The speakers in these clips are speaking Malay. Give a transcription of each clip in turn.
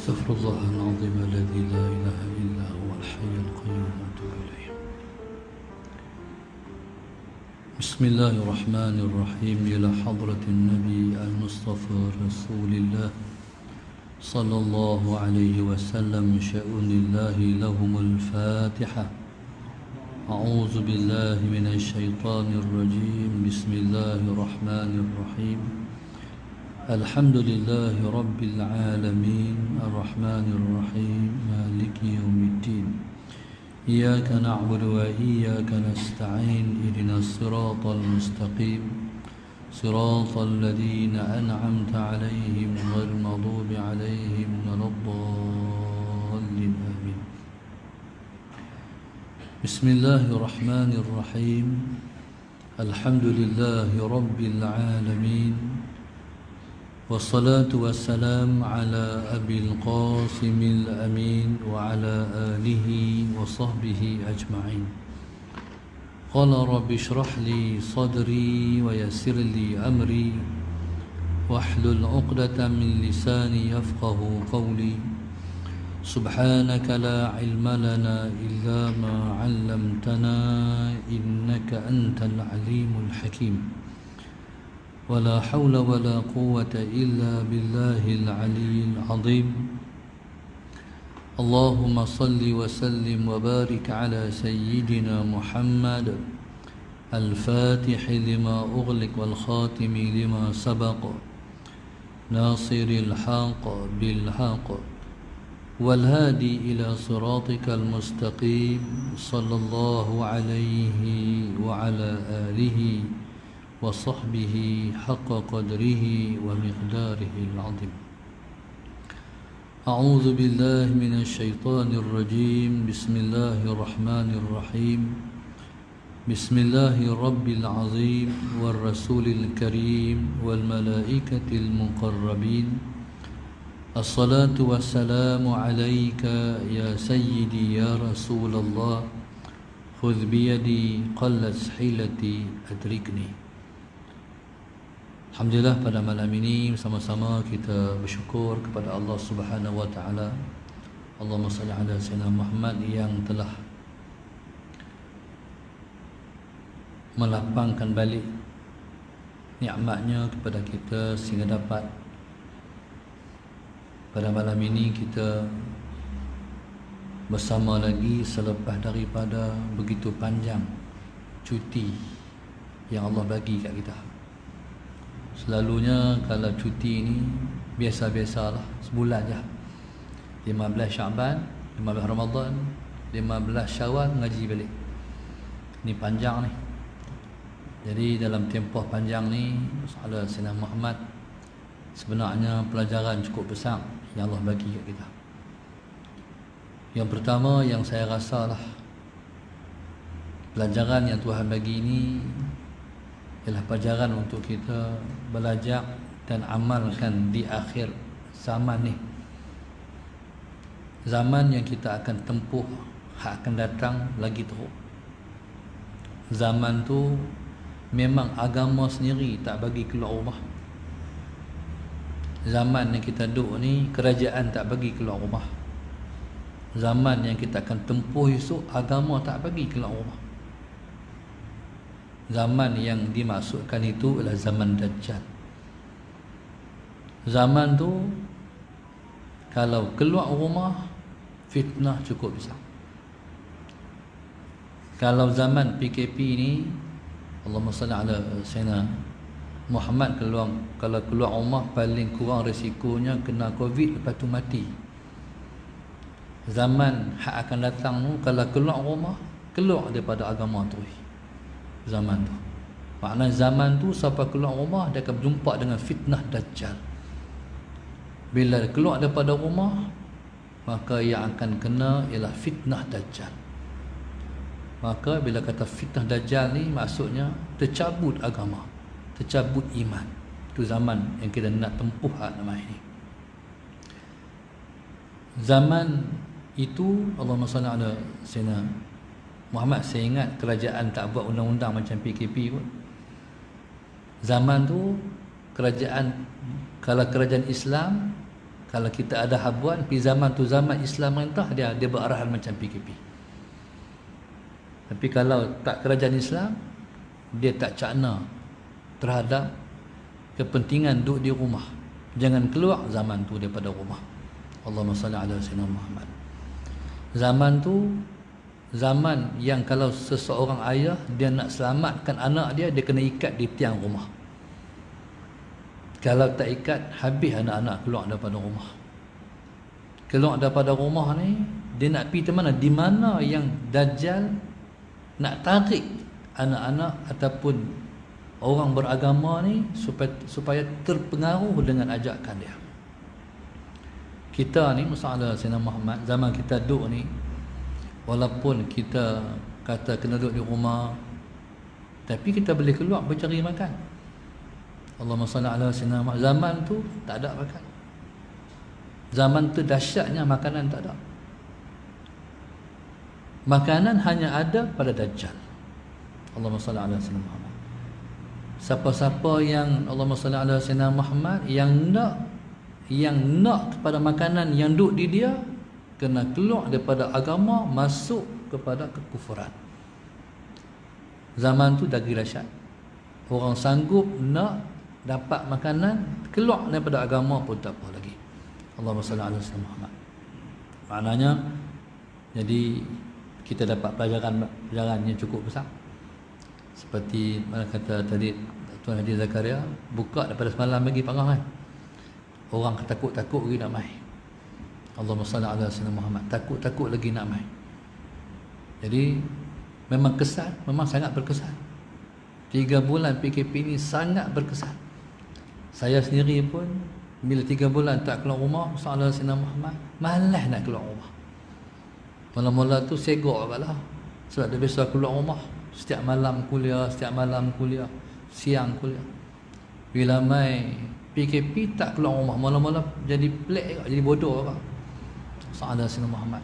أستغفر الله العظيم الذي لا إله إلا هو الحي القيوم وأتوب إليه. بسم الله الرحمن الرحيم. إلى حضرة النبي المصطفى رسول الله صلى الله عليه وسلم شأن الله لهم الفاتحة. أعوذ بالله من الشيطان الرجيم. بسم الله الرحمن الرحيم. الحمد لله رب العالمين الرحمن الرحيم مالك يوم الدين. إياك نعبد وإياك نستعين. اهدنا الصراط المستقيم صراط الذين أنعمت عليهم غير المغضوب عليهم ولا الضالين آمين. بسم الله الرحمن الرحيم. الحمد لله رب العالمين والصلاة والسلام على أبي القاسم الأمين وعلى آله وصحبه أجمعين. قال رب اشرح لي صدري ويسر لي أمري واحلل عقدة من لساني يفقه قولي. سبحانك لا علم لنا إلا ما علمتنا إنك أنت العليم الحكيم. ولا حول ولا قوة إلا بالله العلي العظيم. اللهم صل وسلم وبارك على سيدنا محمد الفاتح لما أغلق والخاتم لما سبق ناصر الحق بالحق والهادي إلى صراطك المستقيم صلى الله عليه وعلى آله وصحبه حق قدره ومقداره العظيم. أعوذ بالله من الشيطان الرجيم. بسم الله الرحمن الرحيم. بسم الله رب العظيم والرسول الكريم والملائكة المقربين. الصلاة والسلام عليك يا سيدي يا رسول الله. خذ بيدي قلت حيلتي أدركني. Alhamdulillah, pada malam ini bersama-sama kita bersyukur kepada Allah Subhanahu wa taala. Allahumma salli ala sayyidina Muhammad yang telah melapangkan balik nikmatnya kepada kita sehingga dapat pada malam ini kita bersama lagi selepas daripada begitu panjang cuti yang Allah bagi kat kita. Selalunya kalau cuti ni biasa-biasalah, sebulan je. 15 Syaban, 15 Ramadan, 15 Syawal ngaji balik. Ni panjang ni. Jadi dalam tempoh panjang ni Saudara Sayyidina Muhammad sebenarnya pelajaran cukup besar yang Allah bagi kat kita. Yang pertama yang saya rasalah pelajaran yang Tuhan bagi ni ialah pelajaran untuk kita belajar dan amalkan di akhir zaman ni. Zaman yang kita akan tempuh akan datang lagi teruk. Zaman tu memang agama sendiri tak bagi keluar rumah. Zaman yang kita duduk ni kerajaan tak bagi keluar rumah. Zaman yang kita akan tempuh esok agama tak bagi keluar rumah. Zaman yang dimaksudkan itu adalah zaman Dajjal. Zaman tu kalau keluar rumah fitnah cukup besar. Kalau zaman PKP ni, Allahumma salli ala sayyidina Muhammad, kalau keluar rumah paling kurang risikonya kena Covid, lepas tu mati. Zaman hak akan datang tu kalau keluar rumah, keluar daripada agama tu. Zaman tu makna zaman tu siapa keluar rumah dia akan berjumpa dengan fitnah Dajjal. Bila keluar daripada rumah maka yang akan kena ialah fitnah Dajjal. Maka bila kata fitnah Dajjal ni maksudnya tercabut agama, tercabut iman. Itu zaman yang kita nak tempuh nama ini. Zaman itu Allahumma salli ala sayyidina Muhammad, saya ingat kerajaan tak buat undang-undang macam PKP pun. Zaman tu kerajaan, kalau kerajaan Islam Kalau kita ada habuan, pi zaman tu zaman Islam mentah, dia berarahan macam PKP. Tapi kalau tak kerajaan Islam, dia tak cakna terhadap kepentingan duduk di rumah. Jangan keluar zaman tu daripada rumah. Allahumma salli ala sayyidina Muhammad. Zaman tu zaman yang kalau seseorang ayah dia nak selamatkan anak dia, dia kena ikat di tiang rumah. Kalau tak ikat, habis anak-anak keluar daripada rumah. Keluar daripada rumah ni, dia nak pergi ke mana? Di mana yang Dajjal nak tarik anak-anak ataupun orang beragama ni supaya terpengaruh dengan ajakan dia. Kita ni, masalah Sayyidina Muhammad, zaman kita duduk ni, walaupun kita kata kena duduk di rumah, tapi kita boleh keluar bercari makan. Allahumma salli ala sayyidina Muhammad. Zaman tu tak ada makan. Zaman tu dahsyatnya makanan tak ada. Makanan hanya ada pada Dajjal. Allahumma salli ala sayyidina Muhammad. Siapa-siapa yang Allahumma salli ala sayyidina Muhammad yang nak kepada makanan yang duduk di dia, kena keluar daripada agama, masuk kepada kekufuran. Zaman tu dah dahsyat. Orang sanggup nak dapat makanan, keluar daripada agama pun tak apa lagi. Allahumma salli ala sayyidina Muhammad. Maknanya, jadi kita dapat pelajaran yang cukup besar. Seperti mana kata tadi Tuan Haji Zakaria, buka daripada semalam lagi parah kan. Orang takut-takut lagi nak mai. Allahumma salli ala sayyidina Muhammad. Takut-takut lagi nak mai. Jadi memang kesan, memang sangat berkesan. 3 bulan PKP ni sangat berkesan. Saya sendiri pun bila 3 bulan tak keluar rumah, sallallahu alaihi wasallam Muhammad, malas nak keluar rumah. Mula-mula tu segok agaklah. Sebab dia biasa keluar rumah setiap malam kuliah, siang kuliah. Bila mai PKP tak keluar rumah, mula-mula jadi pelik, jadi bodoh agak. Sallallahu alaihi wasallam Muhammad.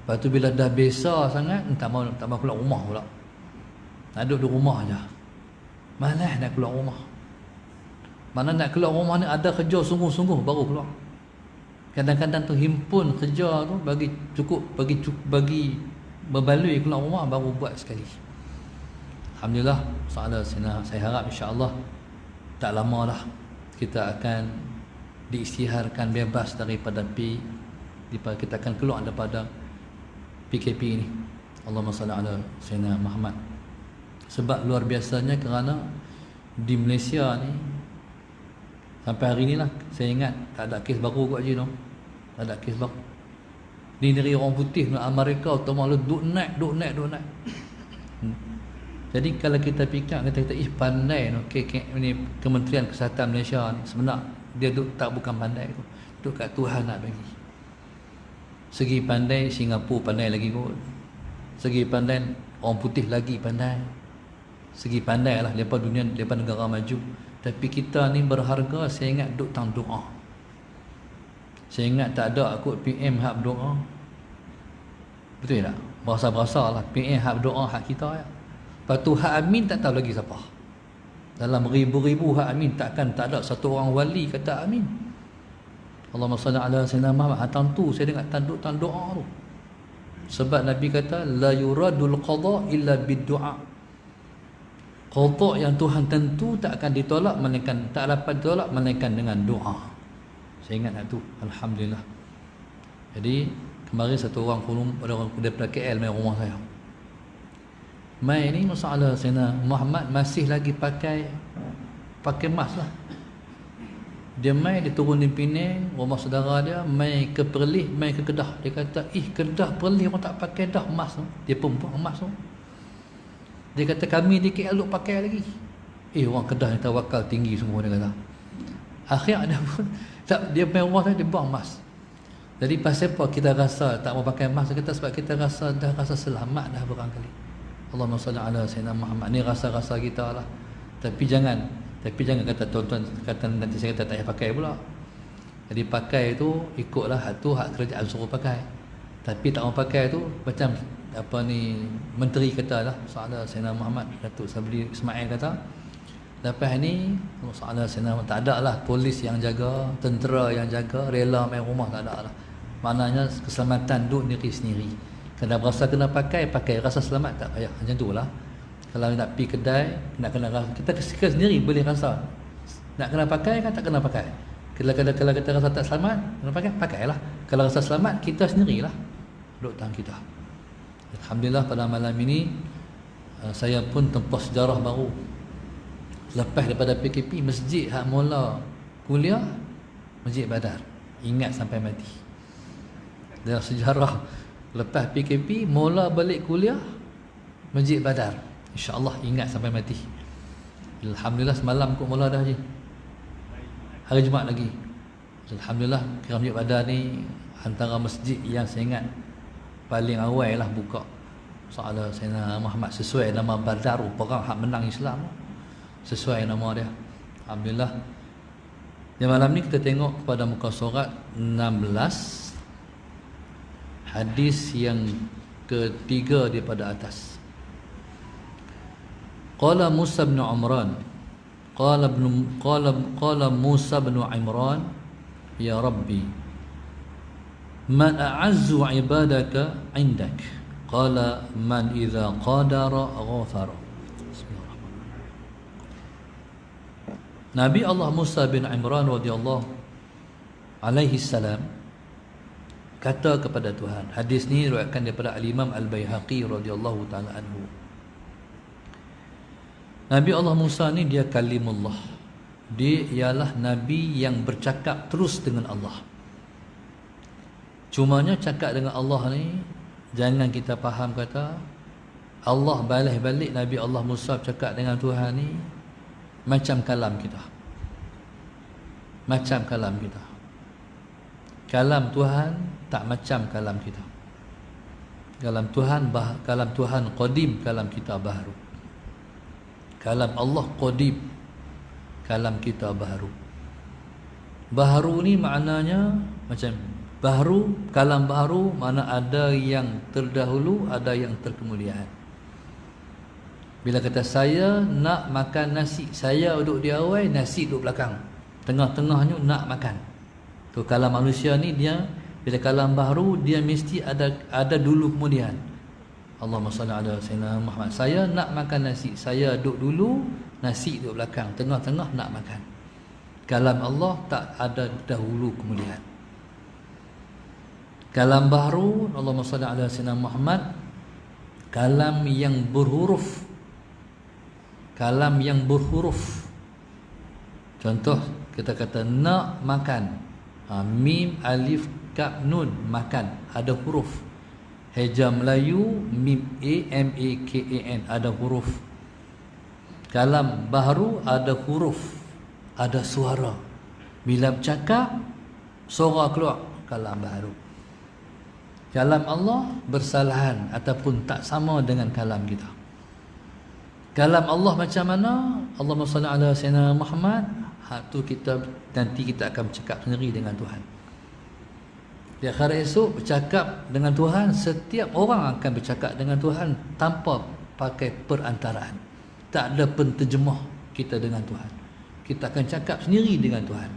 Lepas tu bila dah biasa sangat, tak mau keluar rumah pula. Nak duduk di rumah aja. Malas nak keluar rumah. Mana nak keluar rumah ni ada kerja sungguh-sungguh baru keluar. Kadang-kadang tu himpun kerja tu bagi berbaloi keluar rumah baru buat sekali. Alhamdulillah, saya harap insya-Allah tak lama dah kita akan diisytiharkan bebas daripada kita akan keluar daripada PKP ini. Allahumma salli ala sayyidina Muhammad. Sebab luar biasanya kerana di Malaysia ni sampai hari ni lah saya ingat tak ada kes baru kot je no. Tak ada kes baru. Ni dari orang putih nak Amerika utama lu duk naik. Jadi kalau kita fikir kata pandai no, ni Kementerian Kesihatan Malaysia ni sebenar dia bukan pandai tu. Duk kat Tuhan nak bagi. Segi pandai Singapura pandai lagi kot. Segi pandai orang putih lagi pandai. Segi pandai lah daripada dunia, daripada negara maju. Tapi kita ni berharga, saya ingat duk tang doa. Saya ingat tak ada aku PM hak doa. Betul tak? Berasa-berasa lah PM hak doa hak kita ya. Lepas tu hak amin tak tahu lagi siapa. Dalam ribu-ribu hak amin tak ada satu orang wali kata amin. Allahumma salli ala sayyidina Muhammad. Hang tu saya dengar tang doa tu. Sebab Nabi kata la yuradul qada illa bid-du'a. Qada yang Tuhan tentu tak akan ditolak melainkan tak dapat ditolak melainkan dengan doa. Saya ingat tu, alhamdulillah. Jadi kemarin satu orang daripada KL mai rumah saya. Mai ni masalah Sayyidina Muhammad masih lagi pakai mask lah. Dia mai, dia turun di Penang, rumah saudara dia, mai ke Perlis, mai ke Kedah. Dia kata, Kedah, Perlis orang tak pakai dah mask tu. Dia pun buang mask tu. Dia kata kami di KL duk pakai lagi. Orang Kedah ni tawakal tinggi semua dia kata. Akhir ada pun dia main rumah dia buang mask. Jadi pasal apa kita rasa tak mau pakai mask? Kita sebab kita dah rasa selamat dah barangkali. Allahumma salli ala sayyidina Muhammad. Ni rasa-rasa kita lah. Tapi jangan kata tuan-tuan kata nanti saya kata tak payah pakai pula. Jadi pakai tu ikutlah hak kerajaan suruh pakai. Tapi tak mau pakai tu macam menteri kata lah, Sayyidina Muhammad, Datuk Sabri Ismail kata, Lepas ni Allah SWT tak ada lah polis yang jaga, tentera yang jaga, rela main rumah, tak ada lah. Maknanya keselamatan duduk diri sendiri. Kalau rasa kena pakai, rasa selamat tak payah. Macam tu lah. Kalau nak pergi kedai, nak kena rasa, kita sendiri boleh rasa nak kena pakai kan tak kena pakai. Kalau kita rasa tak selamat, kena pakai, pakailah. Kalau rasa selamat, kita sendirilah duduk tangan kita. Alhamdulillah pada malam ini saya pun tempas sejarah baru. Lepas daripada PKP, masjid hak mula kuliah Masjid Badar, ingat sampai mati. Dalam sejarah lepas PKP mula balik kuliah Masjid Badar, InsyaAllah ingat sampai mati. Alhamdulillah semalam kot mula dah je, hari Jumaat lagi. Alhamdulillah kira Masjid Badar ni antara masjid yang saya ingat paling awal lah buka. Soalnya Sayyidina Muhammad sesuai nama Badar, perang hak menang Islam, sesuai nama dia. Alhamdulillah. Di malam ni kita tengok kepada muka surat 16, hadis yang ketiga daripada atas. Qala Musa bin Imran, qala Musa bin Imran, ya Rabbi, man a'azzu ibadaka indak? Qala man idza qadara ghafara. Nabi Allah Musa bin Imran radhiyallahu alaihi salam kata kepada Tuhan. Hadis ni diriwayatkan daripada Al-Imam Al-Baihaqi radhiyallahu taala anhu. Nabi Allah Musa ni dia kalimullah. Dia ialah nabi yang bercakap terus dengan Allah. Cumanya cakap dengan Allah ni jangan kita faham kata Allah balik Nabi Allah Musa bercakap dengan Tuhan ni macam kalam kita. Macam kalam kita. Kalam Tuhan tak macam kalam kita. Kalam Tuhan qadim, kalam kita baharu. Kalam Allah qadim, kalam kita baharu. Baharu ni maknanya macam baharu, kalam baharu mana ada yang terdahulu, ada yang terkemudian. Bila kata saya nak makan nasi, saya duduk di awal, nasi duduk belakang, tengah-tengahnya nak makan. Tu kalam manusia ni dia bila kalam baharu dia mesti ada dulu kemudian. Allahumma salli ala sayyidina Muhammad. Saya nak makan nasi, saya duduk dulu, nasi duduk belakang, tengah-tengah nak makan. Kalam Allah tak ada dahulu kemudian. Kalam baharu Allahumma salli ala sayyidina Muhammad, kalam yang berhuruf. Kalam yang berhuruf. Contoh kita kata nak makan, mim alif kaf nun, makan, ada huruf. Heja Melayu mim AMAKAN, ada huruf. Kalam baharu ada huruf, ada suara. Bila bercakap suara keluar, kalam baharu. Kalam Allah bersalahan ataupun tak sama dengan kalam kita. Kalam Allah macam mana? Allahumma salli ala sayyidina Muhammad. Tu kita nanti kita akan bercakap sendiri dengan Tuhan. Di akhirat esok bercakap dengan Tuhan, setiap orang akan bercakap dengan Tuhan tanpa pakai perantaraan. Tak ada penterjemah kita dengan Tuhan. Kita akan cakap sendiri dengan Tuhan.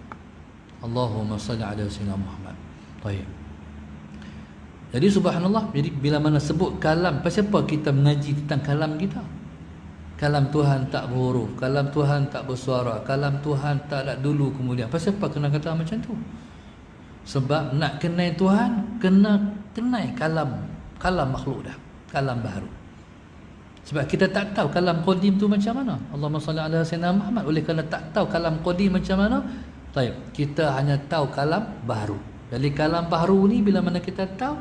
Allahumma salli ala sayyidina Muhammad. Baik. Jadi subhanallah, jadi bila mana sebut kalam, pasal apa kita mengaji tentang kalam kita? Kalam Tuhan tak berhuruf, kalam Tuhan tak bersuara, kalam Tuhan tak ada dulu kemudian. Pasal apa kena kata macam tu? Sebab nak kenal Tuhan, kena kenal kalam makhluk dah, kalam baharu. Sebab kita tak tahu kalam qadim tu macam mana. Allahumma salli ala sayyidina Muhammad. Oleh kerana tak tahu kalam qadim macam mana, kita hanya tahu kalam baharu. Jadi kalam baharu ni bila mana kita tahu,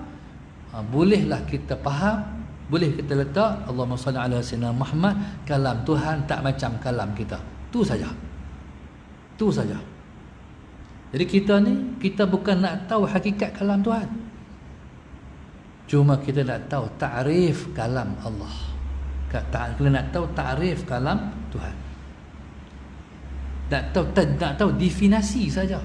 bolehlah kita faham. Boleh kita letak Allahumma salli ala sayyidina Muhammad, kalam Tuhan tak macam kalam kita. Tu saja. Tu saja. Jadi kita ni, kita bukan nak tahu hakikat kalam Tuhan. Cuma kita nak tahu ta'rif kalam Allah. Kita nak tahu ta'rif kalam Tuhan. Nak tahu definisi saja.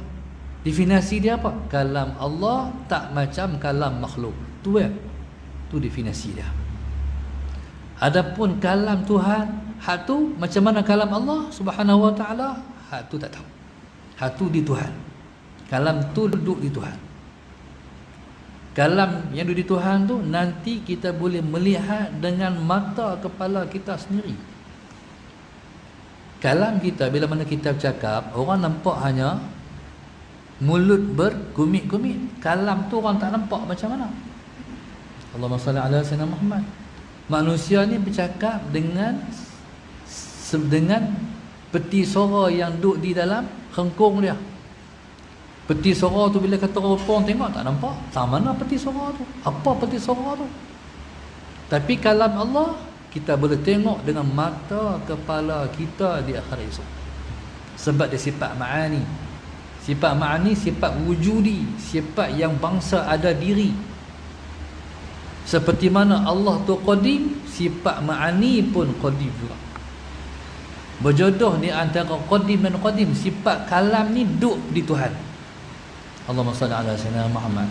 Definisi dia apa? Kalam Allah tak macam kalam makhluk. Tu ya. Tu definisi dia. Adapun kalam Tuhan, hak tu macam mana kalam Allah Subhanahu wa taala, hak tu tak tahu. Hak tu di Tuhan. Kalam tu duduk di Tuhan. Kalam yang duduk di Tuhan tu nanti kita boleh melihat dengan mata kepala kita sendiri. Kalam kita bila mana kita bercakap, orang nampak hanya mulut berkumit-kumit. Kalam tu orang tak nampak macam mana. Allahumma salli ala sayyidina Muhammad. Manusia ni bercakap dengan peti suara yang duduk di dalam hengkung dia. Peti suara tu bila kata orang tengok tak nampak. Tak mana peti suara tu? Apa peti suara tu? Tapi kalam Allah kita boleh tengok dengan mata kepala kita di akhirat esok. Sebab dia sifat ma'ani. Sifat ma'ani sifat wujudi, sifat yang bangsa ada diri. Seperti mana Allah tu qadim, sifat ma'ani pun qadim juga. Berjodoh di antara qadim dan qadim. Sifat kalam ni duduk di Tuhan. Allahumma salli ala sayyidina Muhammad.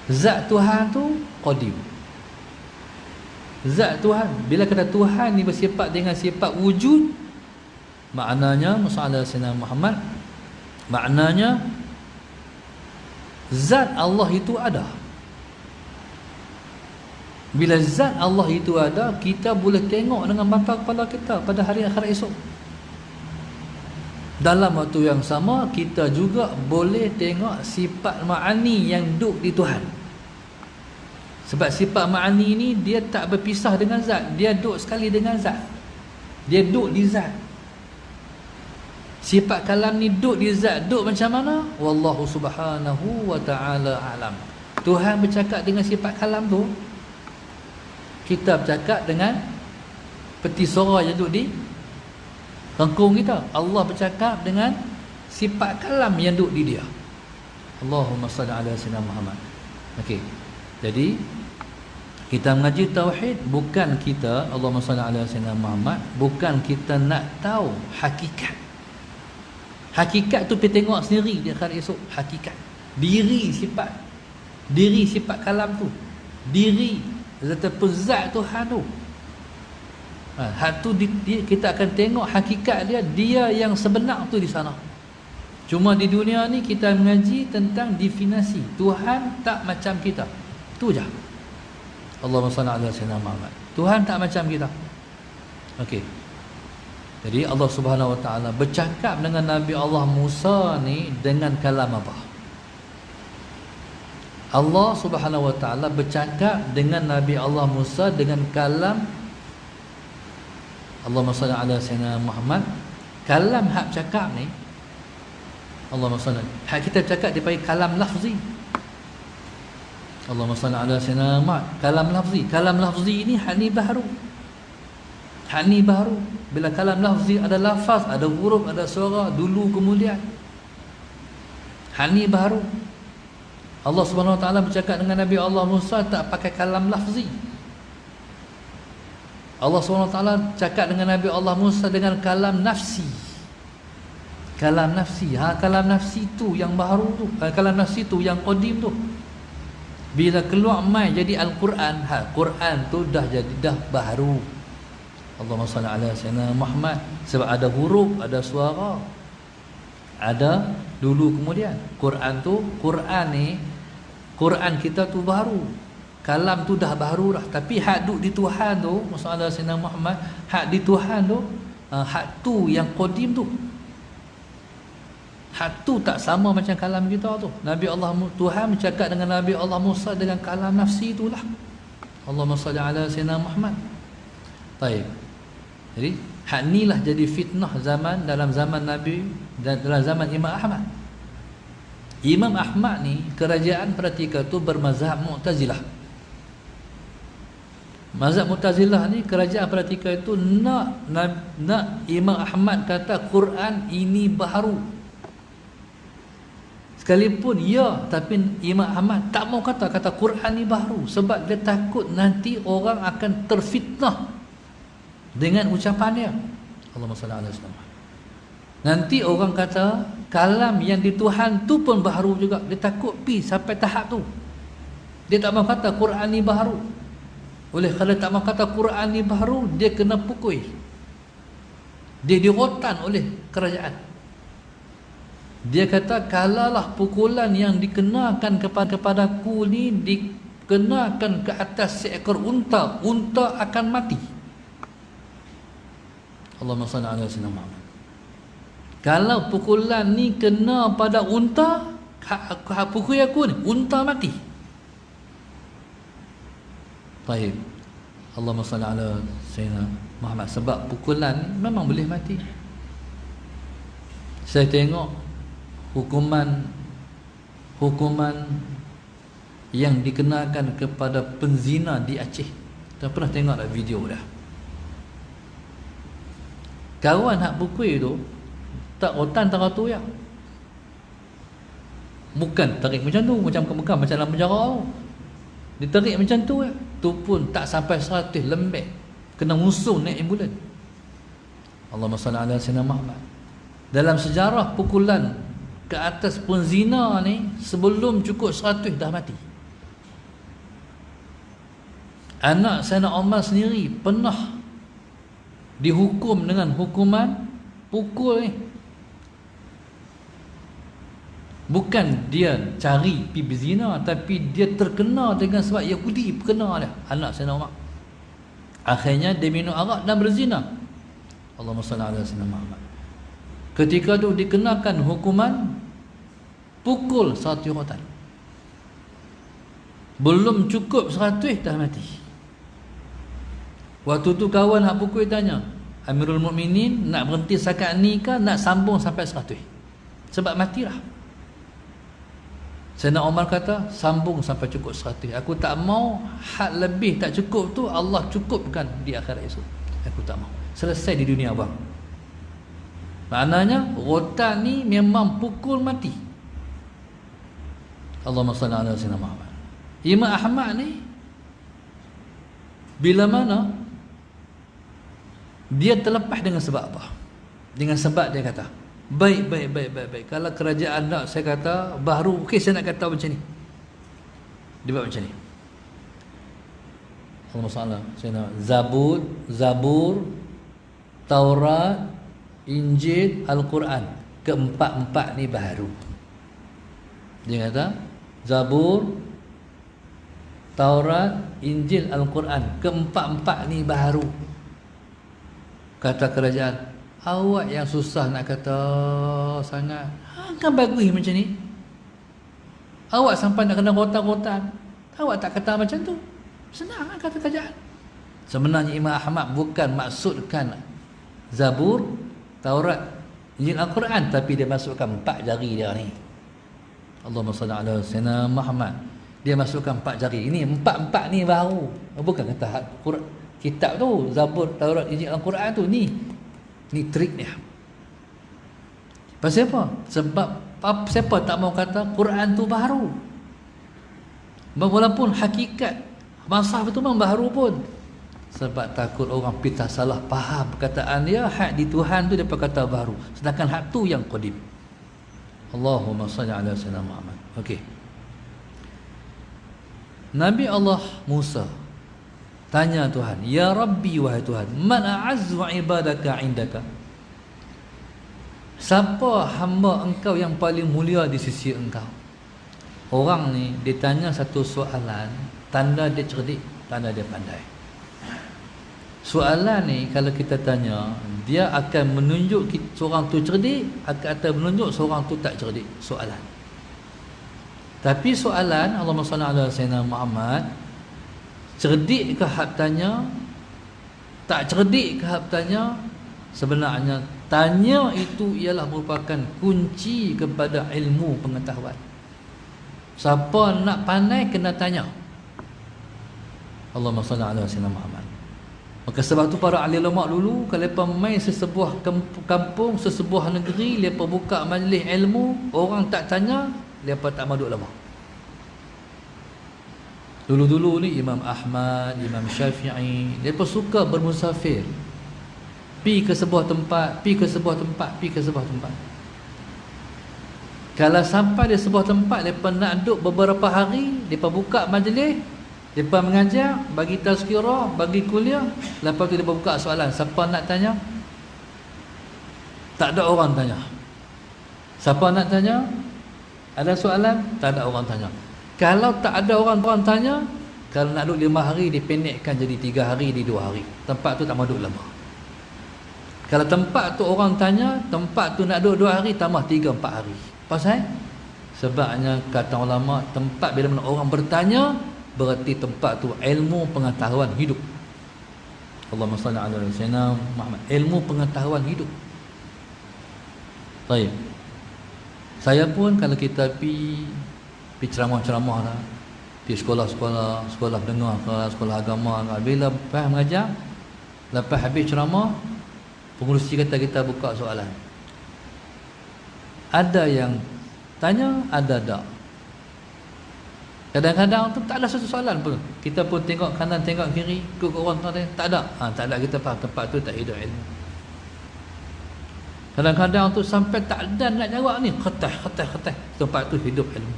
Zat Tuhan tu qadim. Zat Tuhan, bila kata Tuhan ni bersifat dengan sifat wujud, maknanya Muhammad sayyidina Muhammad, maknanya zat Allah itu ada. Bila zat Allah itu ada, kita boleh tengok dengan mata kepala kita pada hari akhirat esok. Dalam waktu yang sama, kita juga boleh tengok sifat ma'ani yang duduk di Tuhan. Sebab sifat ma'ani ni dia tak berpisah dengan zat, dia duduk sekali dengan zat. Dia duduk di zat. Sifat kalam ni duduk di zat, duduk macam mana? Wallahu subhanahu wa ta'ala alam. Tuhan bercakap dengan sifat kalam tu, kita bercakap dengan peti suara yang duduk di hengkung kita. Allah bercakap dengan sifat kalam yang duduk di dia. Allahumma salli ala sayyidina Muhammad. Okey. Jadi kita mengaji tauhid bukan kita, Allahumma salli ala sayyidina Muhammad, bukan kita nak tahu hakikat. Hakikat tu pergi tengok sendiri di akhirat esok. Hakikat diri sifat kalam tu, diri ataupun zat Tuhan tu. Hak tu kita akan tengok hakikat dia yang sebenar tu di sana. Cuma di dunia ni kita mengaji tentang definisi Tuhan tak macam kita. Tu je. Allahumma salli ala sayyidina Muhammad. Tuhan tak macam kita. Okey. Jadi Allah Subhanahu wa taala bercakap dengan Nabi Allah Musa ni dengan kalam apa? Allah Subhanahu wa taala bercakap dengan Nabi Allah Musa dengan kalam. Allahumma salli ala sayyidina Muhammad. Kalam hak cakap ni, Allahumma salli, hak kita cakap dia panggil kalam lafzi. Allahumma salli ala sayyidina Muhammad. Kalam lafzi. Kalam lafzi ni hak ni baru. Hak ni baru. Bila kalam lafzi ada lafaz, ada huruf, ada suara dulu kemudian. Hak ni baru. Allah Subhanahu wa taala bercakap dengan Nabi Allah Musa tak pakai kalam lafzi. Allah Subhanahu wa taala cakap dengan Nabi Allah Musa dengan kalam nafsi. Kalam nafsi. Kalam nafsi tu yang baru tu. Kalam nafsi tu yang qadim tu. Bila keluar mai jadi Al-Quran, Quran tu dah baru. Allahumma salli ala sayyidina Muhammad. Sebab ada huruf, ada suara, ada dulu kemudian. Quran kita tu baru. Kalam tu dah baru dah. Tapi hak duduk di Tuhan tu, Muhammad Sayyidina Muhammad, hak di Tuhan tu, hak tu yang qadim tu. Hak tu tak sama macam kalam kita tu. Nabi Allah, Tuhan bercakap dengan Nabi Allah Musa dengan kalam nafsi itulah. Allahumma salli ala sayyidina Muhammad. Baik. Jadi hak inilah jadi fitnah dalam zaman Nabi dan dalam zaman Imam Ahmad. Imam Ahmad ni kerajaan ketika tu bermazhab Mu'tazilah. Mazhab Mu'tazilah ni kerajaan ketika itu nak Imam Ahmad kata Quran ini baru. Sekalipun ya, tapi Imam Ahmad tak mau kata Quran ni baru sebab dia takut nanti orang akan terfitnah dengan ucapannya. Allahumma salli ala sayyidina. Nanti orang kata kalam yang di Tuhan tu pun baru juga. Dia takut sampai tahap tu. Dia tak mau kata Quran ni baru. Oleh kerana tak mau kata Quran ni baharu, dia kena pukul. Dia dirotan oleh kerajaan. Dia kata, kalalah pukulan yang dikenakan kepadaku ni dikenakan ke atas seekor unta, unta akan mati. Allahumma salli ala sayyidina Muhammad. Kalau pukulan ni kena pada unta, pukul aku ni, unta mati. Baik. Allahumma salli ala sayyidina Muhammad. Sebab pukulan memang boleh mati. Saya tengok hukuman yang dikenakan kepada penzina di Aceh. Saya pernah tengok dah video dah. Kawan hak pukul tu tak rotan tak ratu ya. Bukan tarik macam tu, bukan macam dalam penjara tu. Ditarik macam tu ya. Tu pun tak sampai 100, lembek. Kena musuh naik ambulan. Allahumma salli ala sayyidina Muhammad. Dalam sejarah pukulan ke atas penzina ni, sebelum cukup 100 dah mati. Anak Sayyidina Umar sendiri pernah dihukum dengan hukuman pukul ni. Bukan dia cari pergi berzina, tapi dia terkena dengan sebab Yahudi kena dah, anak Sayyidina Umar. Akhirnya dia minum arak dan berzina. Allahumma salli ala sayyidina Muhammad. Ketika tu dikenakan hukuman pukul 100 rotan. Belum cukup 100 dah mati. Waktu tu kawan hak pukul tanya, Amirul Mukminin nak berhenti setakat ni ke nak sambung sampai 100? Sebab matilah. Sayyidina Umar kata, sambung sampai cukup 100. Aku tak mau had lebih tak cukup tu Allah cukupkan di akhirat esok. Aku tak mau. Selesai di dunia bang. Maknanya rotan ni memang pukul mati. Allahumma salli ala sayyidina Muhammad. Imam Ahmad ni bila mana dia terlepas dengan sebab apa? Dengan sebab dia kata, baik. Kalau kerajaan nak, saya kata baru, okey saya nak kata macam ni. Dia buat macam ni. Allahumma salli ala sayyidina Zabur, Taurat, Injil, Al-Quran. Keempat-empat ni baru. Dia kata Zabur, Taurat, Injil, Al-Quran. Keempat-empat ni baru. Kata kerajaan, awak yang susah nak kata sangat. Kan bagus macam ni. Awak sampai nak kena rotan-rotan, awak tak kata macam tu. Senang kan kata kerajaan. Sebenarnya Imam Ahmad bukan maksudkan Zabur, Taurat, Injil, Al-Quran, tapi dia masukkan 4 jari dia ni. Allahumma salli ala sayyidina Muhammad. Dia masukkan 4 jari. Ini 4 ni baru. Bukan kata Quran, kitab tu Zabur, Taurat, Injil, Al-Quran tu ni trik dia. Pasal apa? Sebab siapa tak mau kata Quran tu baru. Walaupun hakikat masa itu memang baru pun. Sebab takut orang pitah salah faham perkataan dia, hak di Tuhan tu dia kata baru, sedangkan hak tu yang qadim. Allahumma salli ala sayyidina Muhammad. Okey. Nabi Allah Musa tanya Tuhan, ya Rabbi, wahai Tuhan, man a'azzu ibadaka indaka? Siapa hamba engkau yang paling mulia di sisi engkau? Orang ni ditanya satu soalan, tanda dia cerdik, tanda dia pandai. Soalan ni kalau kita tanya, dia akan menunjuk seorang tu cerdik, akan menunjuk seorang tu tak cerdik. Soalan. Tapi soalan, Allahumma salli ala sayyidina Muhammad, cerdik ke hak tanya, tak cerdik ke hak tanya, sebenarnya tanya itu ialah merupakan kunci kepada ilmu pengetahuan. Siapa nak pandai kena tanya. Allahumma salli ala sayyidina Muhammad. Maka sebab tu para ahli ulama dulu kalau mereka main sesebuah kampung, sesebuah negeri, mereka buka majlis ilmu, orang tak tanya, mereka tak maduk lama. Dulu-dulu ni Imam Ahmad, Imam Syafi'i, mereka suka bermusafir. Pi ke sebuah tempat, pi ke sebuah tempat, pi ke sebuah tempat. Kalau sampai di sebuah tempat, mereka nak duduk beberapa hari, mereka buka majlis, Depa mengajar, bagi tazkirah, bagi kuliah, lepas tu dia buka soalan. Siapa nak tanya? Tak ada orang tanya. Siapa nak tanya? Ada soalan? Tak ada orang tanya. Kalau tak ada orang tanya, kalau nak duduk 5 hari, dipendekkan jadi 3 hari, di 2 hari. Tempat tu tak mahu duduk lama. Kalau tempat tu orang tanya, tempat tu nak duduk 2 hari, tambah 3-4 hari. Pasal? Sebabnya kata ulama, tempat bila mana orang bertanya, berarti tempat tu ilmu pengetahuan hidup. Allahumma salli ala sayyidina Muhammad. Ilmu pengetahuan hidup. Baik. Saya pun kalau kita pergi ceramah-ceramah lah, di sekolah-sekolah, sekolah dengar ke, sekolah agama ke, bila lepas mengajar, lepas habis ceramah, pengurusi kata kita buka soalan. Ada yang tanya, ada tak. Kadang-kadang tu tak ada satu soalan pun. Kita pun tengok kanan, tengok kiri, ikut orang tanya, tak ada. Tak ada, kita faham tempat tu tak hidup ilmu. Kadang-kadang tu sampai tak ada nak jawab ni, khatah. Tempat tu hidup ilmu.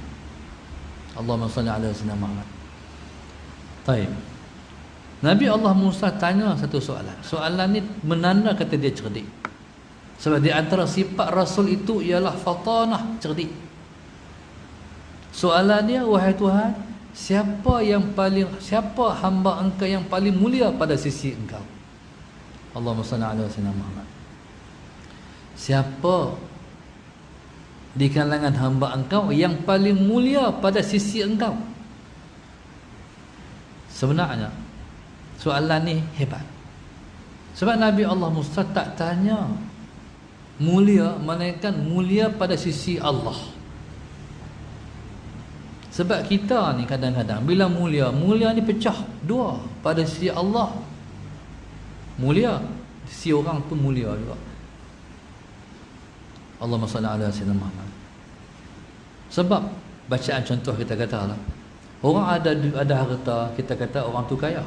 Allahumma salli ala sayyidina Muhammad. Baik. Nabi Allah Musa tanya satu soalan. Soalan ni menanda kata dia cerdik. Sebab di antara sifat Rasul itu ialah fatanah, cerdik. Soalan dia, wahai Tuhan, siapa hamba engkau yang paling mulia pada sisi engkau? Allahumma salli ala sayyidina Muhammad. Siapa di kalangan hamba engkau yang paling mulia pada sisi engkau? Sebenarnya soalan ni hebat. Sebab Nabi Allah Musa tak tanya mulia, melainkan mulia pada sisi Allah. Sebab kita ni kadang-kadang bila mulia ni pecah dua. Pada sisi Allah mulia, sisi orang pun mulia juga. Allahumma salli ala sayyidina Muhammad. Sebab bacaan contoh kita kata lah, orang ada harta, kita kata orang tu kaya.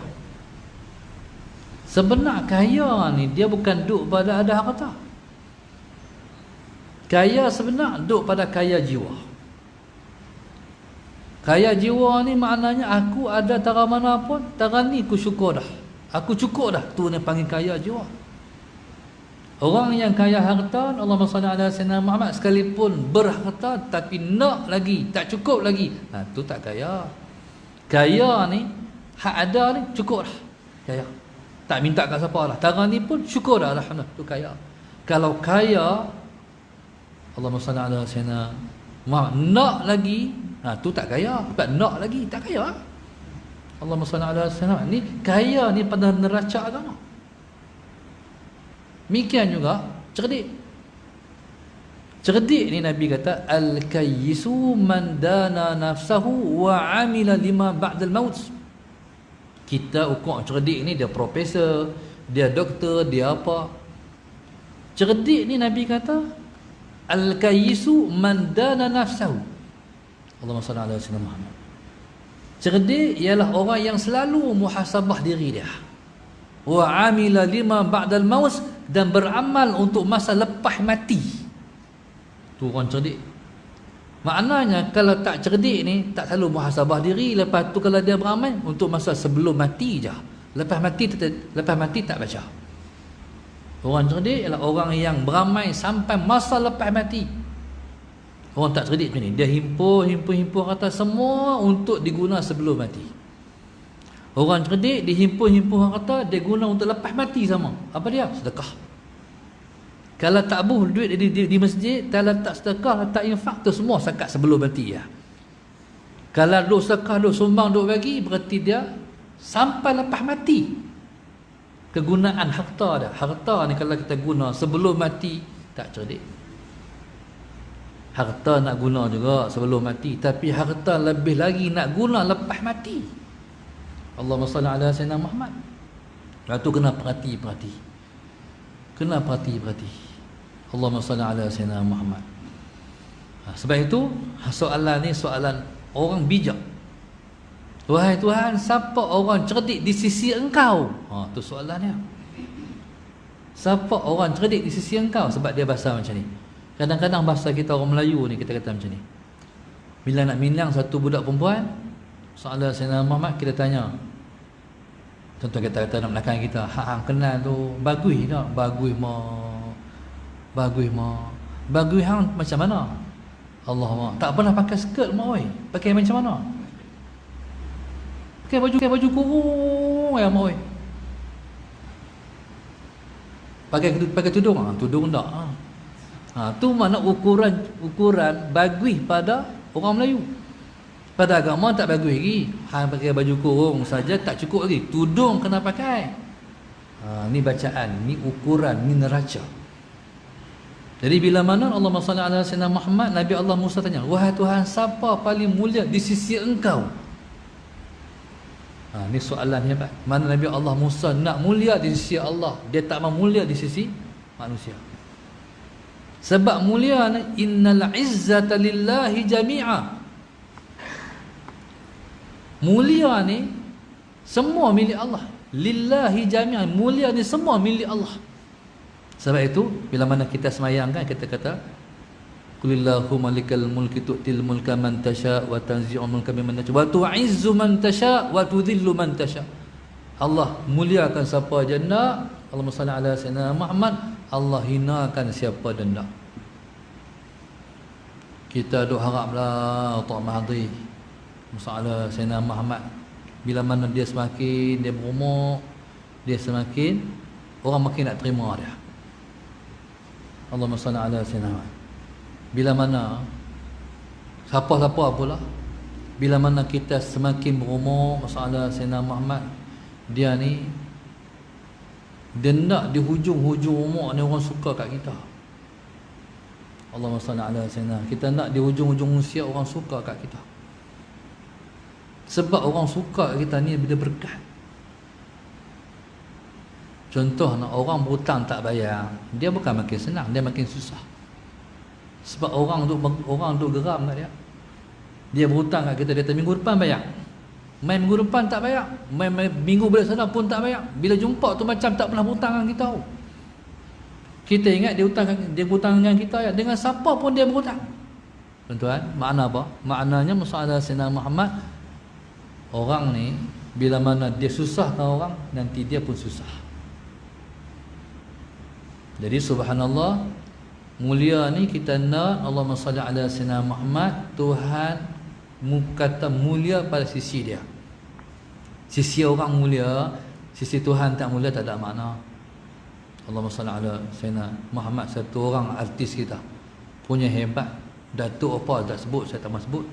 Sebenar kaya ni dia bukan duk pada ada harta. Kaya sebenar duk pada kaya jiwa. Kaya jiwa ni maknanya aku ada tara mana pun, tara ni aku syukur dah. Aku cukup dah, tu ni panggil kaya jiwa. Orang yang kaya harta, Allahumma salli ala sayyidina Muhammad, sekalipun berharta tapi nak lagi, tak cukup lagi, tu tak kaya. Kaya ni hak ada ni cukup dah, kaya. Tak minta kat siapa lah. Tara ni pun syukur dah, alhamdulillah, tu kaya. Kalau kaya, Allahumma salli ala sayyidina Muhammad, nak lagi, tu tak kaya. Sebab nak lagi, tak kaya. Allahumma salli ala sayyidina Muhammad. Ni kaya ni pada neraca agama. Demikian juga cerdik. Cerdik ni Nabi kata al-kayyisu man dana nafsahu wa amila lima ba'dal maut. Kita ukur cerdik ni dia profesor, dia doktor, dia apa. Cerdik ni Nabi kata al-kayyisu man dana nafsahu. Allahumma salli ala sayyidina Muhammad. Cerdik ialah orang yang selalu muhasabah diri dia. Wa amila lima ba'dal maut, dan beramal untuk masa lepas mati. Tu orang cerdik. Maknanya kalau tak cerdik ni, tak selalu muhasabah diri. Lepas tu kalau dia beramal untuk masa sebelum mati je. Lepas mati tak baca. Orang cerdik ialah orang yang beramal sampai masa lepas mati. Orang tak cerdik macam ni, dia himpun harta semua untuk diguna sebelum mati. Orang cerdik dihimpun harta, dia guna untuk lepas mati sama. Apa dia? Sedekah. Kalau tak buh duit di masjid, kalau tak sedekah, tak infak, tu semua zakat sebelum mati ya. Kalau duk sedekah, duk sumbang, duk bagi, berarti dia sampai lepas mati. Kegunaan harta dah. Harta ni kalau kita guna sebelum mati, tak cerdik. Harta nak guna juga sebelum mati, tapi harta lebih lagi nak guna lepas mati. Allahumma salli ala sayyidina Muhammad. Lepas tu kena perhati. Kena perhati. Allahumma salli ala sayyidina Muhammad. Sebab itu soalan ni soalan orang bijak. Wahai Tuhan, siapa orang cerdik di sisi engkau? Tu soalannya. Siapa orang cerdik di sisi engkau? Sebab dia bahasa macam ni. Kadang-kadang bahasa kita orang Melayu ni, kita kata macam ni. Bila nak minang satu budak perempuan, Soalan Sayyidina Muhammad, kita tanya. Contoh kita kata nak belakang kita, hang kenal tu bagus tak? Bagus mah. Bagus hang macam mana? Allah mah. Tak pernah pakai skirt mah oi. Pakai macam mana? Pakai baju kurung ya mah oi. Pakai tudung tudung tak. Tu mana ukuran bagus pada orang Melayu. Pada agama tak bagus lagi. Hang pakai baju kurung saja tak cukup lagi. Tudung kena pakai. Ni bacaan, ni ukuran, ni neraca. Jadi bila mana Allah SWT ala Sayyidina Muhammad, Nabi Allah Musa tanya, wahai Tuhan, siapa paling mulia di sisi engkau? Ni soalan hebat. Mana Nabi Allah Musa nak mulia di sisi Allah, dia tak mahu mulia di sisi manusia. Sebab mulia ni, innal izzata lillahi jami'a. Mulia ni semua milik Allah. Lillahi jami'an, mulia ni semua milik Allah. Sebab itu bila mana kita semayang kan, kita kata qulillahumma malikal mulki tu'til mulka man tasha wa tanzi'ul mulka mimman tasha wa tu'izzu man tasha wa tudhillu man tasha. Allah muliakan siapa je nak. Allahumma salli ala sayyidina Muhammad. Allah hinakan siapa dia nak. Kita duk haraplah Tok Mahdi Musa'ala Sayyidina Muhammad, bila mana dia semakin dia berumur, dia semakin orang makin nak terima dia. Allahumma salli ala Sayyidina Muhammad. Bila mana siapa-siapa pula, bila mana kita semakin berumur, Musa'ala Sayyidina Muhammad, dia ni dia nak di hujung-hujung umur ni orang suka kat kita. Allahumma salli ala Sayyidina. Kita nak di hujung-hujung usia orang suka kat kita. Sebab orang suka kita ni bila berkat. Contoh nak orang berhutang tak bayar, dia bukan makin senang, dia makin susah. Sebab orang duk geram kat dia. Dia berhutang kat kita, dia kata minggu depan bayar. Main minggu depan tak bayar, main minggu balik sana pun tak bayar. Bila jumpa tu macam tak pernah berhutang dengan kita. Kita ingat dia berhutang dengan kita ya. Dengan siapa pun dia berhutang. Tuan-tuan, makna apa? Maknanya Musa Sayyidina Muhammad, orang ni bila mana dia susahkan orang, nanti dia pun susah. Jadi subhanallah, mulia ni kita nak Allahumma salli ala Sayyidina Muhammad. Tuhan kata mulia pada sisi dia. Sisi orang mulia, sisi Tuhan tak mulia, tak ada makna. Allahumma salli ala Sayyidina Muhammad. Satu orang artis kita punya hebat, Datuk apa tak sebut, saya tak mahu sebut.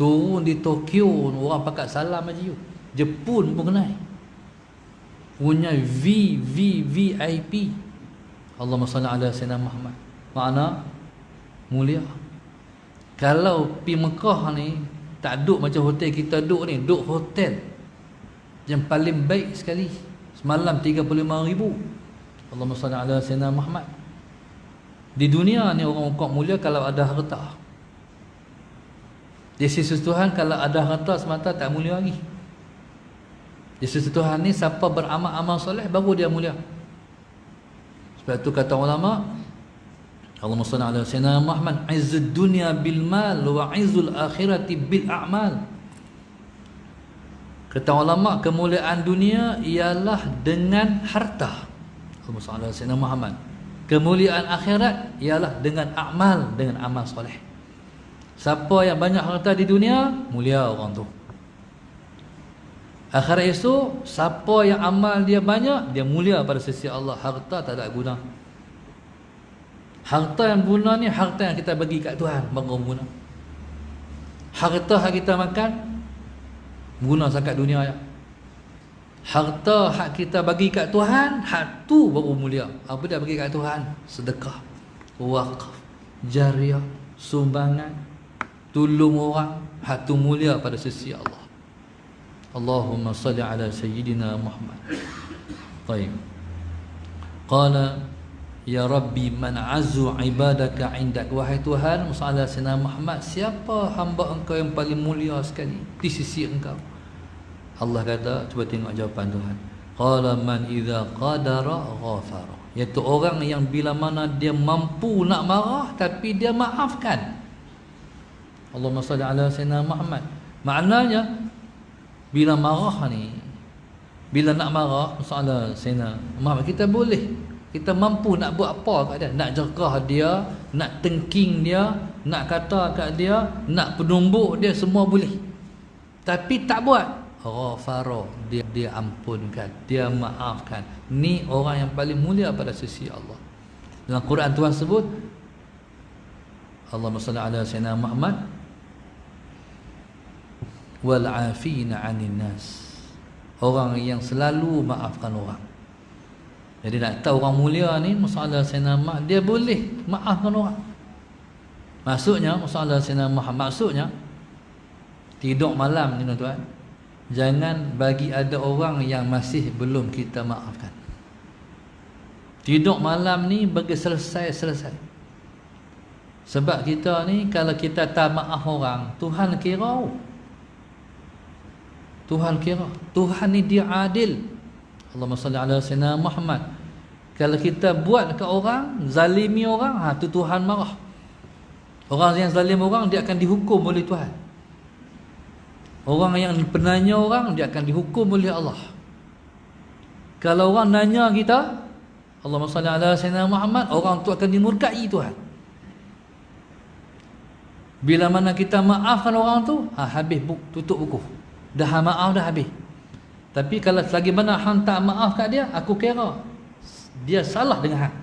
Turun di Tokyo, orang pakat salam aja. Jepun pun kenal. Punya VIP. Allahumma salli ala Sayyidina Muhammad. Makna mulia. Kalau pergi Mekah ni tak duduk macam hotel kita duduk ni, duduk hotel yang paling baik sekali. Semalam 35,000. Allahumma salli ala Sayyidina Muhammad. Di dunia ni orang ukur mulia kalau ada harta. Di sisi Tuhan kalau ada harta semata tak mulia lagi. Di sisi Tuhan ni siapa beramal-amal soleh baru dia mulia. Sebab tu kata ulama, Allahumma salli ala Sayyidina Muhammad, izzud dunya bil mal wa izzul akhirati bil a'mal. Kata ulama, kemuliaan dunia ialah dengan harta. Allahumma salli ala Sayyidina Muhammad. Kemuliaan akhirat ialah dengan amal, dengan amal soleh. Siapa yang banyak harta di dunia, mulia orang tu. Akhirat esok, siapa yang amal dia banyak, dia mulia pada sisi Allah. Harta tak ada guna. Harta yang guna ni harta yang kita bagi kat Tuhan, baru guna. Harta yang kita makan guna zakat dunia ya. Harta hak kita bagi kat Tuhan, hak tu baru mulia. Apa dia bagi kat Tuhan? Sedekah, wakaf, jariah, sumbangan, tolong orang, hak tu mulia pada sisi Allah. Allahumma salli ala sayyidina Muhammad. Baik. Qala ya Rabbi man azu ibadaka indak. Wahai Tuhan, Musa Sayyidina Muhammad, siapa hamba engkau yang paling mulia sekali di sisi engkau? Allah kata, cuba tengok jawapan Tuhan. Qala man idza qadara ghafara. Iaitu orang yang bila mana dia mampu nak marah tapi dia maafkan. Allahumma salli ala Sayyidina Muhammad. Maknanya bila marah ni, bila nak marah, masalah Sayyidina Muhammad, kita boleh, kita mampu nak buat apa kat dia, nak jerkah dia, nak tengking dia, nak kata kat dia, nak penumbuk dia, semua boleh. Tapi tak buat. Ghafara, dia ampunkan, dia maafkan. Ni orang yang paling mulia pada sisi Allah. Dalam Quran Tuhan sebut, Allahumma salli ala sayyidina Muhammad wal afina 'anil nas. Orang yang selalu maafkan orang. Jadi nak tahu orang mulia ni, masalah sayyidina Muhammad, dia boleh maafkan orang. Maksudnya masalah sayyidina Muhammad, maksudnya tidur malam ni tuan-tuan, jangan bagi ada orang yang masih belum kita maafkan. Tidur malam ni bagi selesai. Sebab kita ni kalau kita tak maaf orang, Tuhan kira. Tuhan ni dia adil. Allahumma salli ala sayyidina Muhammad. Kalau kita buat ke orang, zalimi orang, tu Tuhan marah. Orang yang zalim orang, dia akan dihukum oleh Tuhan. Orang yang penanya orang, dia akan dihukum oleh Allah. Kalau orang nanya kita, Allahumma salli ala sayyidina Muhammad, orang tu akan dimurkai Tuhan. Bila mana kita maafkan orang tu, habis tutup buku. Dah maaf dah habis. Tapi kalau selagi mana hang tak maaf kat dia, aku kira dia salah dengan hang.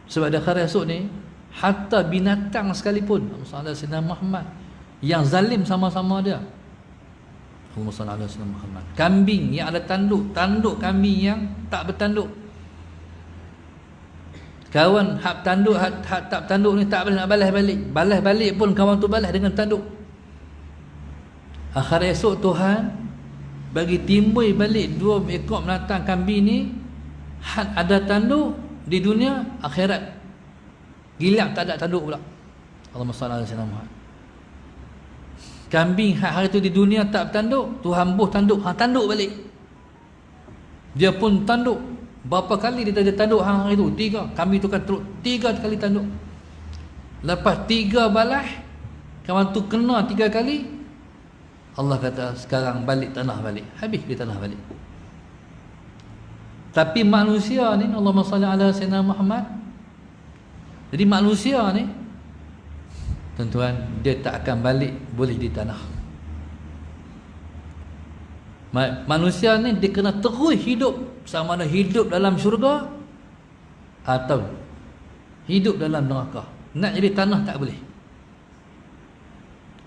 Sebab dah khair esok ni, hatta binatang sekalipun, Allahumma salli ala Muhammad, yang zalim sama-sama dia. Allahumma salli ala sayyidina Muhammad. Kambing yang ada tanduk kambing yang tak bertanduk. Kawan hak tanduk, hak tak tanduk ni tak boleh nak balas balik. Balas balik pun kawan tu balas dengan tanduk. Akhir esok Tuhan bagi timbul balik 2 ekor binatang kambing ni, hak ada tanduk di dunia, akhirat gilap tak ada tanduk pula. Allahumma salli ala sayyidina Muhammad. Kambing hari tu di dunia tak bertanduk, Tuhan buh tanduk, tanduk balik. Dia pun tanduk. Berapa kali dia tanduk hari tu? 3. Kambing tu kan teruk 3 kali tanduk. Lepas 3 balas, kawan tu kena 3 kali, Allah kata sekarang balik tanah balik. Habis dia tanah balik. Tapi manusia ni, Allahumma salli ala sayyidina Muhammad, jadi manusia ni, tuan-tuan, dia tak akan balik boleh di tanah. Manusia ni dia kena terus hidup, sama ada hidup dalam syurga atau hidup dalam neraka. Nak jadi tanah tak boleh.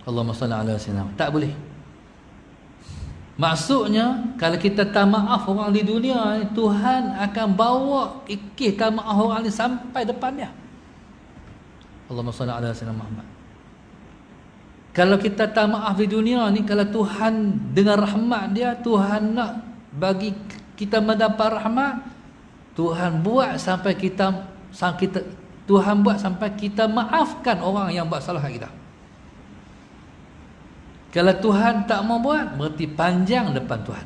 Allahumma salli ala sayyidina, tak boleh. Maksudnya kalau kita tak maaf orang di dunia ni, Tuhan akan bawa ikis tak maaf orang ni sampai depan dia. Allahumma salli ala sayyidina Muhammad. Kalau kita tak maaf di dunia ni, kalau Tuhan dengan rahmat dia, Tuhan nak bagi kita mendapat rahmat, Tuhan buat sampai kita Tuhan buat sampai kita maafkan orang yang buat salah kat kita. Kalau Tuhan tak mau buat, berarti panjang depan Tuhan.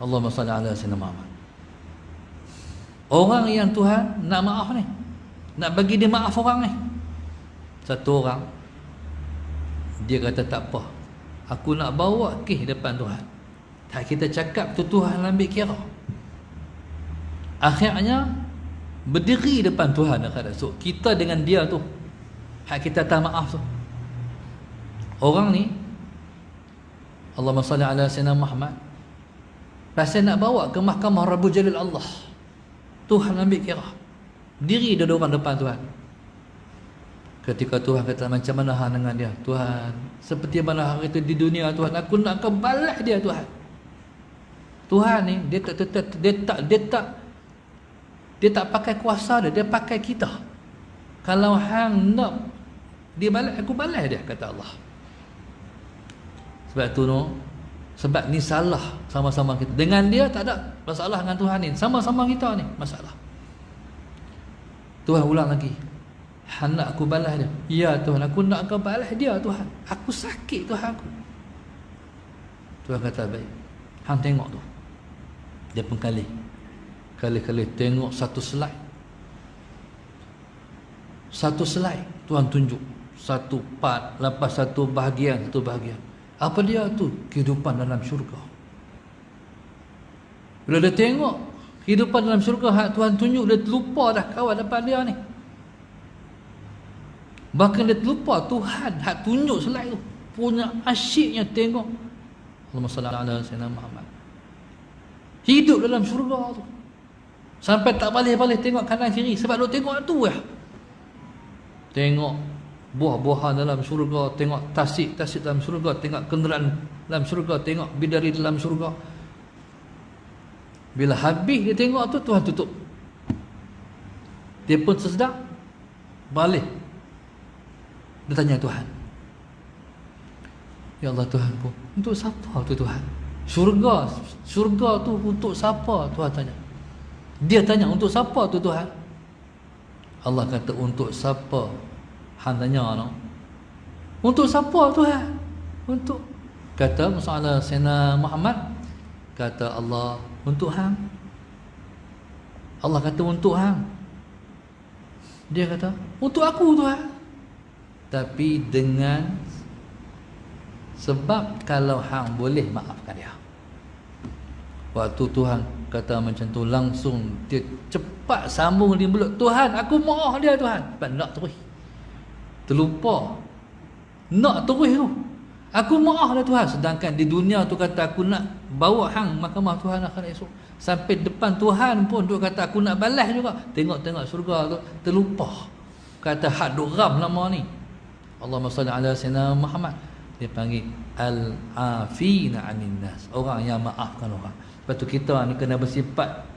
Allahumma salli ala sayyidina Muhammad. Orang yang Tuhan nak maaf ni, nak bagi dia maaf orang ni, satu orang dia kata tak apa, aku nak bawa kes depan Tuhan. Tak kita cakap tu Tuhan ambil kira. Akhirnya berdiri depan Tuhan akhirat. So kita dengan dia tu, hak kita tak maaf tu. Orang ni, Allahumma salli ala sayyidina Muhammad, pasal nak bawa ke mahkamah Rabbul Jalil Allah, Tuhan ambil kira. Diri dia orang depan Tuhan. Ketika Tuhan kata macam mana hang dengan dia, Tuhan, seperti mana hari itu di dunia Tuhan, aku nak balas dia Tuhan. Tuhan ni dia tak pakai kuasa dia pakai kita. Kalau hang nak dia balas, aku balas dia, kata Allah. Sebab tu sebab ni salah sama-sama kita. Dengan dia tak ada masalah, dengan Tuhan ni sama-sama kita ni masalah. Tuhan ulang lagi, nak aku balas dia. Ya Tuhan, aku nak kau balas dia Tuhan. Aku sakit Tuhan aku. Tuhan kata baik. Hang tengok tu. Dia pun kali-kali tengok satu slide. Satu slide Tuhan tunjuk. satu part, lepas satu bahagian. Apa dia tu? Kehidupan dalam syurga. Bila dia tengok kehidupan dalam syurga hak Tuhan tunjuk, dia terlupa dah kawan depan dia ni. Bahkan dia terlupa Tuhan hak tunjuk selain tu. Punya asyiknya tengok Allahumma salli ala sayyidina Muhammad. Hidup dalam syurga tu. Sampai tak balik-balik tengok kanan kiri. Sebab dia tengok tu ya. Tengok buah-buahan dalam syurga, tengok tasik-tasik dalam syurga, tengok kenderaan dalam syurga, tengok bidari dalam syurga. Bila habis dia tengok tu, Tuhan tutup. Dia pun tersedak, balik. Dia tanya Tuhan, ya Allah Tuhan pun, untuk siapa tu Tuhan? Syurga tu untuk siapa? Tuhan tanya. Dia tanya, untuk siapa tu Tuhan? Allah kata, untuk siapa? Han tanya no. Untuk siapa Tuhan? Untuk, kata masalah Sayyidina Muhammad, kata Allah, untuk hang. Allah kata untuk hang. Dia kata, untuk aku Tuhan. Tapi dengan sebab kalau hang boleh maafkan dia. Waktu Tuhan kata macam tu, langsung dia cepat sambung di mulut, Tuhan aku maaf dia Tuhan. Sebab nak terus, terlupa nak terus tu, aku maaf dia Tuhan. Sedangkan di dunia tu kata aku nak bawa hang mahkamah Tuhan akhirat esok. Sampai depan Tuhan pun dia kata aku nak balas juga. Tengok-tengok syurga tu, terlupa kata hak duk ram nama ni. Allahumma salli ala sayyidina Muhammad. Dia panggil al-afina 'anin nas, orang yang maafkan orang. Sebab tu kita ni kena bersifat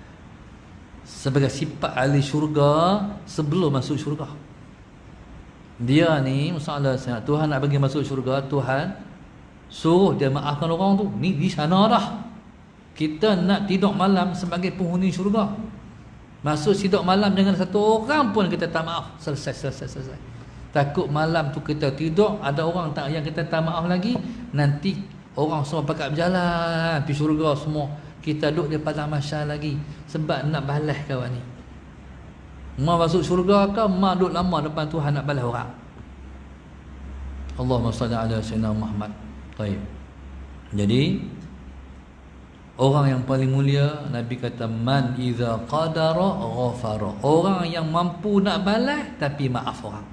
sebagai sifat ahli syurga sebelum masuk syurga. Dia ni masalah Tuhan nak bagi masuk syurga, Tuhan suruh dia maafkan orang tu. Ni di sana dah. Kita nak tidur malam sebagai penghuni syurga. Masuk tidur malam dengan satu orang pun kita tak maaf. Selesai. Takut malam tu kita tidur, ada orang tak yang kita tak maaf lagi, nanti orang semua pakat berjalan pergi syurga semua. Kita duduk di padang mahsyar lagi sebab nak balas kawan ni. Mau masuk syurga ke, mau duduk lama depan Tuhan nak balas orang. Allahumma salli ala sayyidina Muhammad. Baik. Jadi orang yang paling mulia, Nabi kata, man iza qadara ghafara. Orang yang mampu nak balas tapi maaf orang.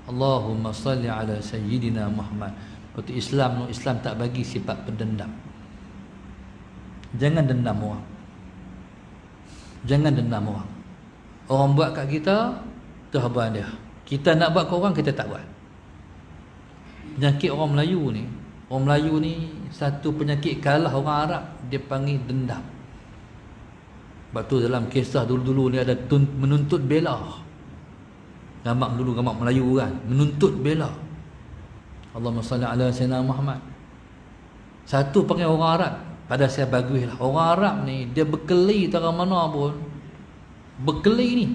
Allahumma salli ala sayyidina Muhammad. Waktu Islam tak bagi sifat pendendam. Jangan dendam orang. Jangan dendam orang. Orang buat kat kita, Tuhan dia. Kita nak buat kat orang, kita tak buat. Penyakit orang Melayu ni satu penyakit kalah orang Arab, dia panggil dendam. Sebab tu dalam kisah dulu-dulu ni ada menuntut bela. Gamak Melayu kan, menuntut bela. Allahumma salli ala sayyidina Muhammad. Satu panggil orang Arab, pada saya baguslah. Orang Arab ni dia berkeli tak mana pun. Berkeli ni,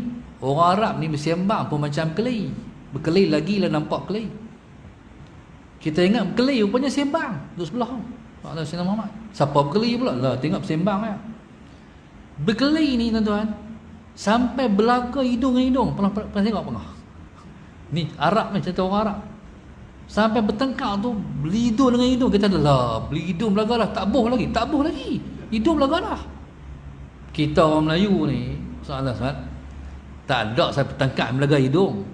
orang Arab ni bersembang pun macam keli. Berkeli lagi lah nampak keli. Kita ingat berkeli rupanya sembang duduk sebelah Allah Sayyidina Muhammad. Siapa berkeli pula? Lah tengok bersembang ya. Berkeli ni tuan-tuan, sampai belaka hidung dengan hidung. Pernah tengok apa? Ni Arab ni, cerita orang Arab. Sampai bertengkar tu, beli hidung dengan hidung. Kita dah lah, beli hidung belaga dah, tak boh lagi. Hidung belaga dah. Kita orang Melayu ni, soalan tak ada saya bertengkar belaga hidung.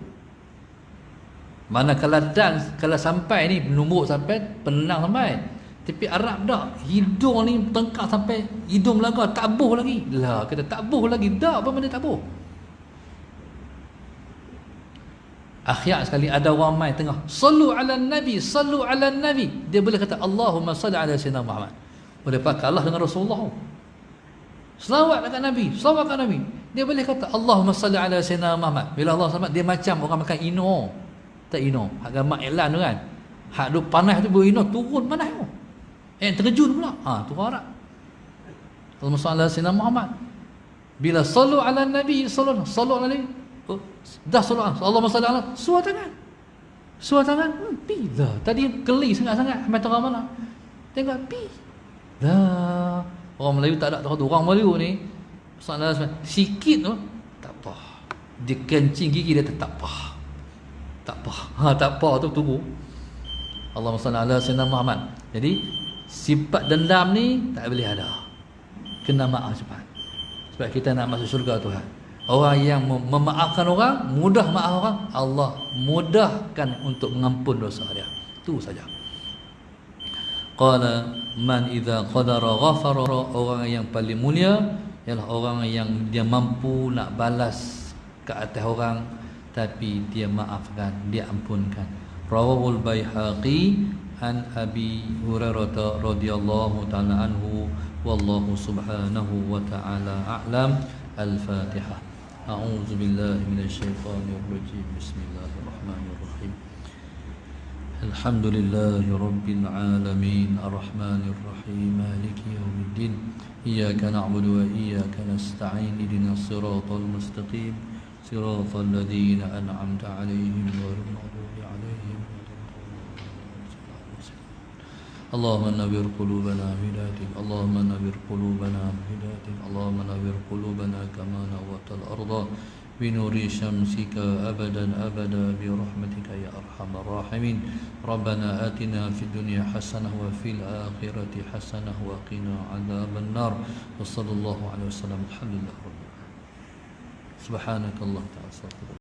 Mana kalau sampai ni, numbuk sampai, penang sampai. Tapi Arab dah, hidung ni bertengkar sampai hidung belaga, tak boh lagi. Lah, kita tak boh lagi. Dah, apa benda tak boh? Akhir sekali ada orang mai tengah sallu ala nabi. Dia boleh kata Allahumma salli ala sayyidina Muhammad. Boleh kalah dengan Rasulullah. Selawat dekat Nabi, Dia boleh kata Allahumma salli ala sayyidina Muhammad. Bila Allah salawat, dia macam orang makan ino. Tak ino, hak gamak iklan tu kan. Hak duk panas tu ino turun panas tu. Terjun pula. Tu Arab. Allahumma salli ala sayyidina Muhammad. Bila sallu ala nabi, sallu ala nabi. Dah solat Allahumma salli ala, suar tangan dah. Tadi keli sangat-sangat sampai terang mana. Tengok dah. Orang Melayu tak ada tahu. Orang Melayu ni sikit tu tak apa. Dia kencing gigi dia tak apa. Tak apa. Tak apa tu tunggu. Allahumma salli ala sayyidina Muhammad. Jadi sifat dendam ni tak boleh ada. Kena maaf cepat. Sebab kita nak masuk syurga Tuhan. Orang yang memaafkan orang, mudah maaf orang, Allah mudahkan untuk mengampun dosa dia. Itu saja. Qala man idza qadara ghafara, orang yang paling mulia ialah orang yang dia mampu nak balas ke atas orang tapi dia maafkan, dia ampunkan. Rawahul Baihaqi an Abi Hurairah radhiyallahu ta'ala anhu, wallahu subhanahu wa ta'ala a'lam. Al-Fatihah. A'udzu billahi minasyaitonir rajim. Bismillahirrahmanirrahim. Alhamdulillahi rabbil alamin, arrahmanir rahim, maliki yaumiddin. Iyyaka na'budu wa iyyaka nasta'in. Ihdinas siratal mustaqim, siratal ladzina an'amta 'alaihim ghairil maghdubi 'alaihim Allahumma nawwir qulubana bihidayatik, Allahumma nawwir qulubana bihidayatik, Allahumma nawwir qulubana kama nawwartal arda binuri syamsika abadan abada bi rahmatika ya arhamar rahimin. Rabbana atina fid dunya hasanah wa fil akhirati hasanah wa qina adzaban nar. Wa sallallahu alaihi wasallam. Alhamdulillah. Subhanakallah ta'ala.